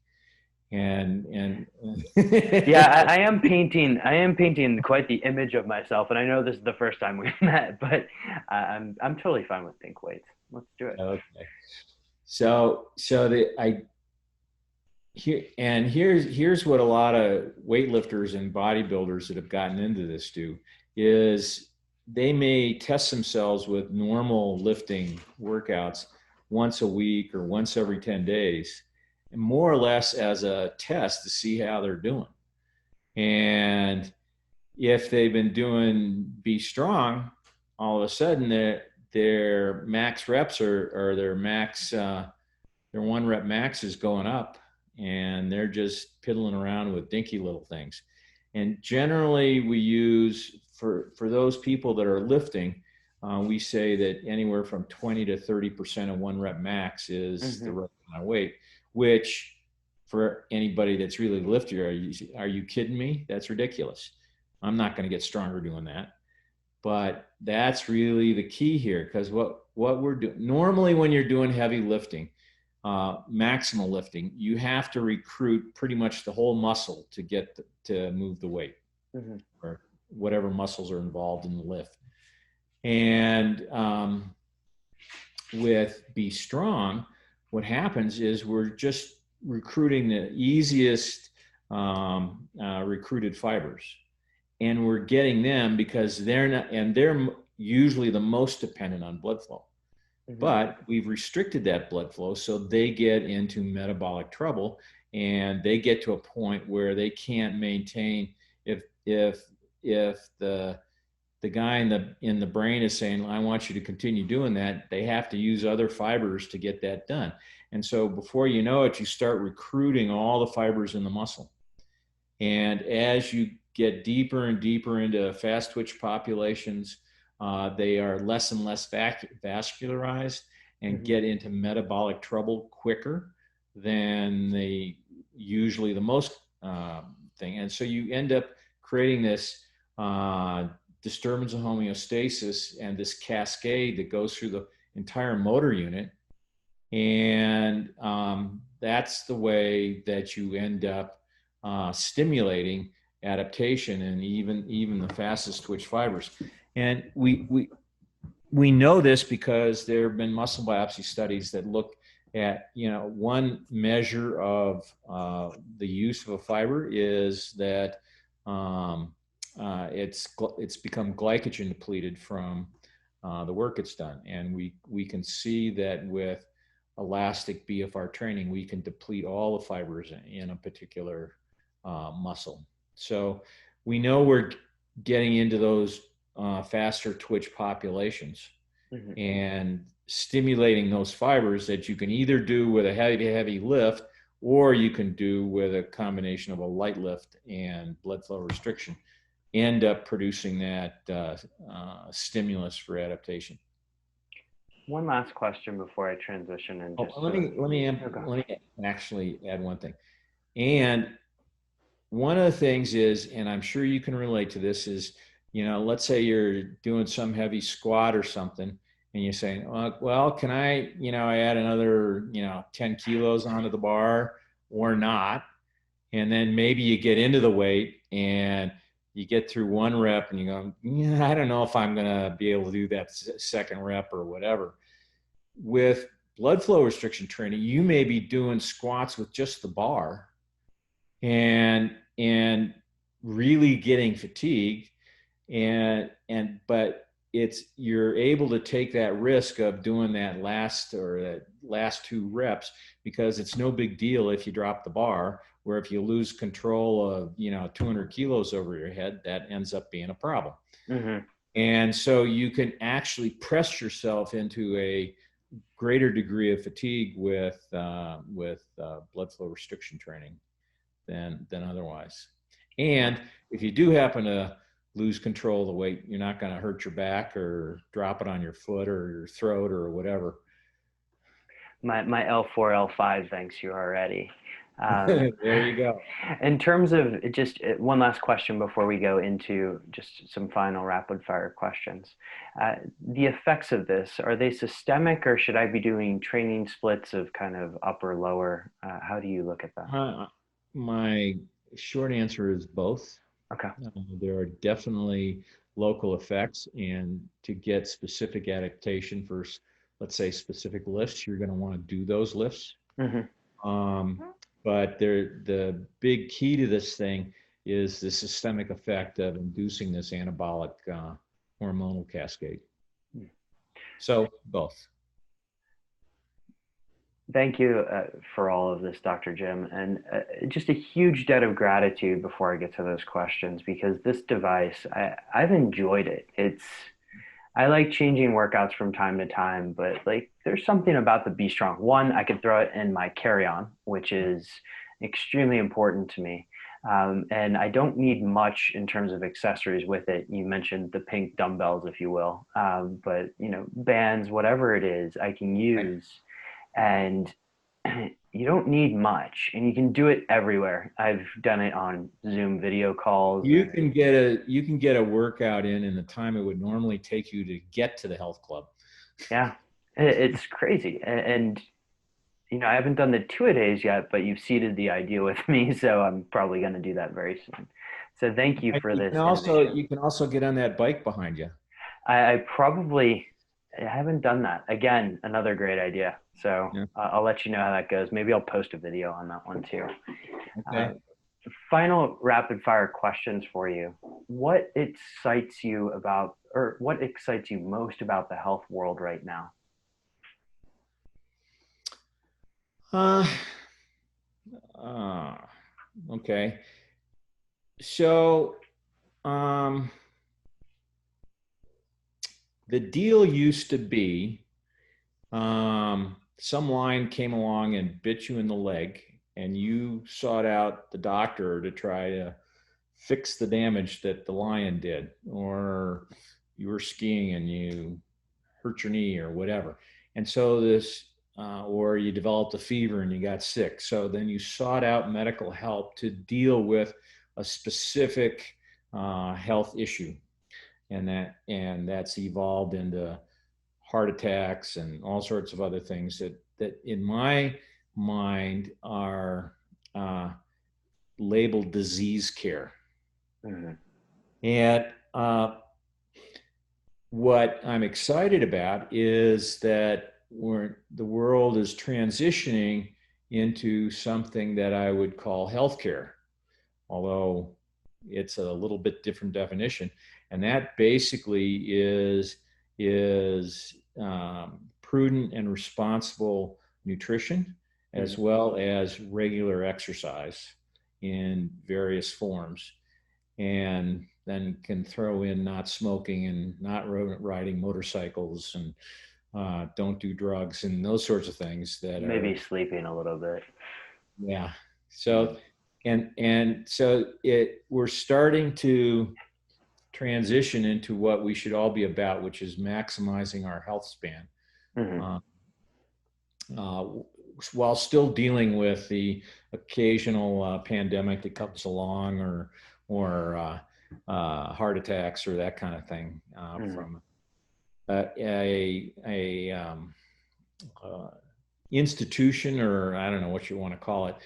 And yeah, I am painting quite the image of myself, and I know this is the first time we've met, but I'm totally fine with pink weights. Let's do it. Okay. Here's what a lot of weightlifters and bodybuilders that have gotten into this do, is they may test themselves with normal lifting workouts once a week or once every 10 days, and more or less as a test to see how they're doing. And if they've been doing Be Strong, all of a sudden their max reps or their max, their 1 rep max is going up, and they're just piddling around with dinky little things. And generally we use, for those people that are lifting, we say that anywhere from 20 to 30% of 1 rep max is the right amount of weight, which for anybody that's really lifted, are you kidding me? That's ridiculous. I'm not going to get stronger doing that. But that's really the key here, because what we're doing normally when you're doing heavy lifting, maximal lifting, you have to recruit pretty much the whole muscle to get to move the weight, or whatever muscles are involved in the lift. And with Be Strong, what happens is we're just recruiting the easiest recruited fibers, and we're getting them because they're usually the most dependent on blood flow. But we've restricted that blood flow so they get into metabolic trouble, and they get to a point where they can't maintain. If the guy in the brain is saying, I want you to continue doing that, they have to use other fibers to get that done. And so before you know it, you start recruiting all the fibers in the muscle. And as you get deeper and deeper into fast twitch populations, they are less and less vascularized and get into metabolic trouble quicker than usually the most thing. And so you end up creating this disturbance of homeostasis and this cascade that goes through the entire motor unit. And that's the way that you end up stimulating adaptation and even the fastest twitch fibers. And we know this because there have been muscle biopsy studies that look at, one measure of the use of a fiber is that it's become glycogen depleted from the work it's done. And we can see that with elastic BFR training, we can deplete all the fibers in a particular muscle. So we know we're getting into those faster twitch populations and stimulating those fibers that you can either do with a heavy lift, or you can do with a combination of a light lift and blood flow restriction, end up producing that stimulus for adaptation. One last question before I transition. And just let me actually add one thing. And one of the things is, and I'm sure you can relate to this, is, let's say you're doing some heavy squat or something, and you're saying, well, can I add another, 10 kilos onto the bar or not? And then maybe you get into the weight and you get through 1 rep and you go, I don't know if I'm going to be able to do that second rep or whatever. With blood flow restriction training, you may be doing squats with just the bar and really getting fatigued, but you're able to take that risk of doing that last 2 reps, because it's no big deal if you drop the bar, where if you lose control of 200 kilos over your head, that ends up being a problem. And so you can actually press yourself into a greater degree of fatigue with blood flow restriction training than otherwise. And if you do happen to lose control of the weight, you're not going to hurt your back or drop it on your foot or your throat or whatever. My L4, L5 thanks you already. There you go. In terms of just one last question before we go into just some final rapid fire questions. The effects of this, are they systemic, or should I be doing training splits of kind of upper, lower? How do you look at that? My short answer is both. Okay. There are definitely local effects, and to get specific adaptation for, let's say, specific lifts, you're going to want to do those lifts. But the big key to this thing is the systemic effect of inducing this anabolic hormonal cascade. So both. Thank you for all of this, Dr. Jim, and just a huge debt of gratitude before I get to those questions, because this device, I've enjoyed it. I like changing workouts from time to time, but like there's something about the Be Strong. One, I could throw it in my carry-on, which is extremely important to me. And I don't need much in terms of accessories with it. You mentioned the pink dumbbells, if you will, but bands, whatever it is, I can use, and you don't need much, and you can do it everywhere. I've done it on Zoom video calls. You can get a workout in the time it would normally take you to get to the health club. Yeah, it's crazy. And I haven't done the 2-a-days yet, but you've seeded the idea with me, so I'm probably going to do that very soon. So thank you for this. You can also get on that bike behind you. I haven't done that. Again, another great idea. So yeah. I'll let you know how that goes. Maybe I'll post a video on that one too. Okay. Final rapid fire questions for you. What excites you most about the health world right now? Okay. So, the deal used to be, some lion came along and bit you in the leg, and you sought out the doctor to try to fix the damage that the lion did, or you were skiing and you hurt your knee or whatever. And so or you developed a fever and you got sick. So then you sought out medical help to deal with a specific health issue. And that's evolved into heart attacks and all sorts of other things that in my mind are labeled disease care. Mm-hmm. And what I'm excited about is that the world is transitioning into something that I would call healthcare, although it's a little bit different definition. And that basically is prudent and responsible nutrition, as well as regular exercise in various forms, and then can throw in not smoking and not riding motorcycles and don't do drugs and those sorts of things that maybe sleeping a little bit. Yeah. So we're starting to transition into what we should all be about, which is maximizing our health span, while still dealing with the occasional pandemic that comes along, or heart attacks or that kind of thing from institution, or I don't know what you want to call it,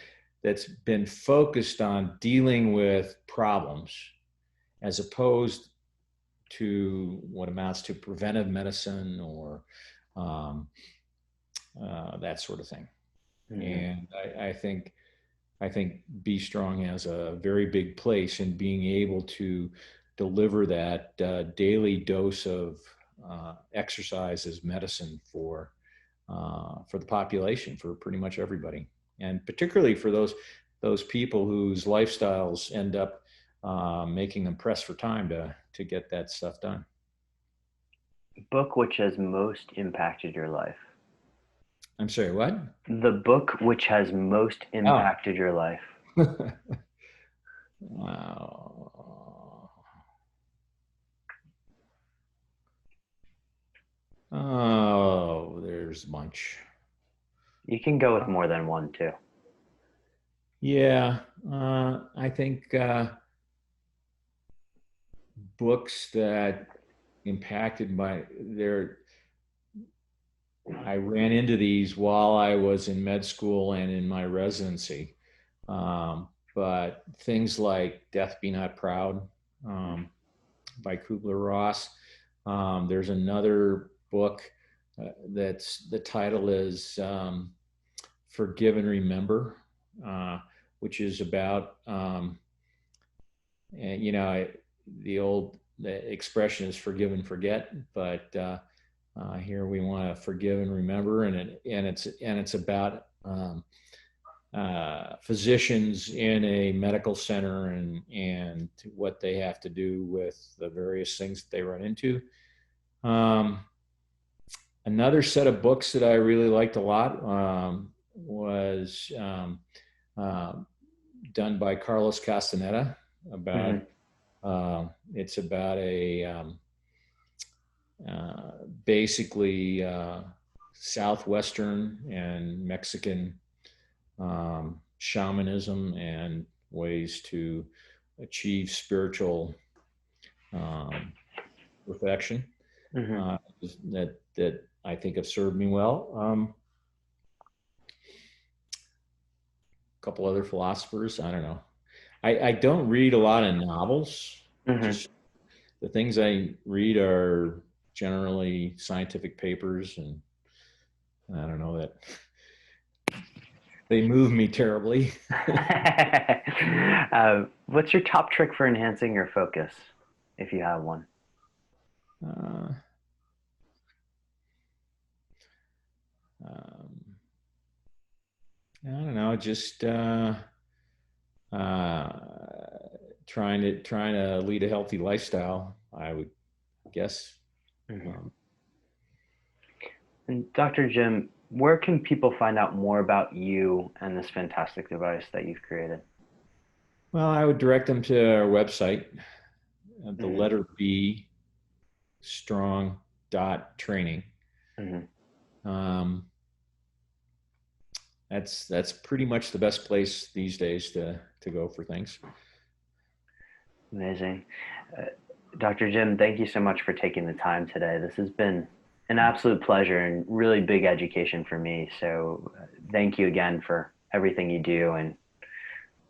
that's been focused on dealing with problems as opposed to what amounts to preventive medicine or that sort of thing. And I think Be Strong has a very big place in being able to deliver that daily dose of exercise as medicine for the population, for pretty much everybody, and particularly for those people whose lifestyles end up making them press for time to get that stuff done. Book which has most impacted your life? I'm sorry, what? The book which has most impacted your life. Wow. Oh, there's a bunch. You can go with more than one too. Yeah, I think books that impacted I ran into these while I was in med school and in my residency. But things like Death Be Not Proud by Kubler-Ross. There's another book the title is Forgive and Remember, which is about and the old expression is forgive and forget, but here we want to forgive and remember, and it's about physicians in a medical center and what they have to do with the various things that they run into. Another set of books that I really liked a lot was done by Carlos Castaneda about it's about a basically Southwestern and Mexican shamanism and ways to achieve spiritual perfection that I think have served me well. A couple other philosophers, I don't know. I don't read a lot of novels. Just the things I read are generally scientific papers, and I don't know that they move me terribly. What's your top trick for enhancing your focus, if you have one? I don't know, just trying to lead a healthy lifestyle, I would guess. And Dr. Jim, where can people find out more about you and this fantastic device that you've created? Well, I would direct them to our website, the letter B, strong.training. That's pretty much the best place these days to go for things. Amazing. Dr. Jim, thank you so much for taking the time today. This has been an absolute pleasure and really big education for me. So thank you again for everything you do and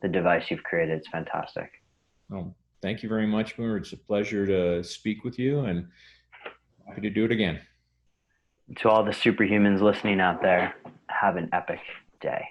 the device you've created. It's fantastic. Well, thank you very much, Moore. It's a pleasure to speak with you and happy to do it again. To all the superhumans listening out there, have an epic day.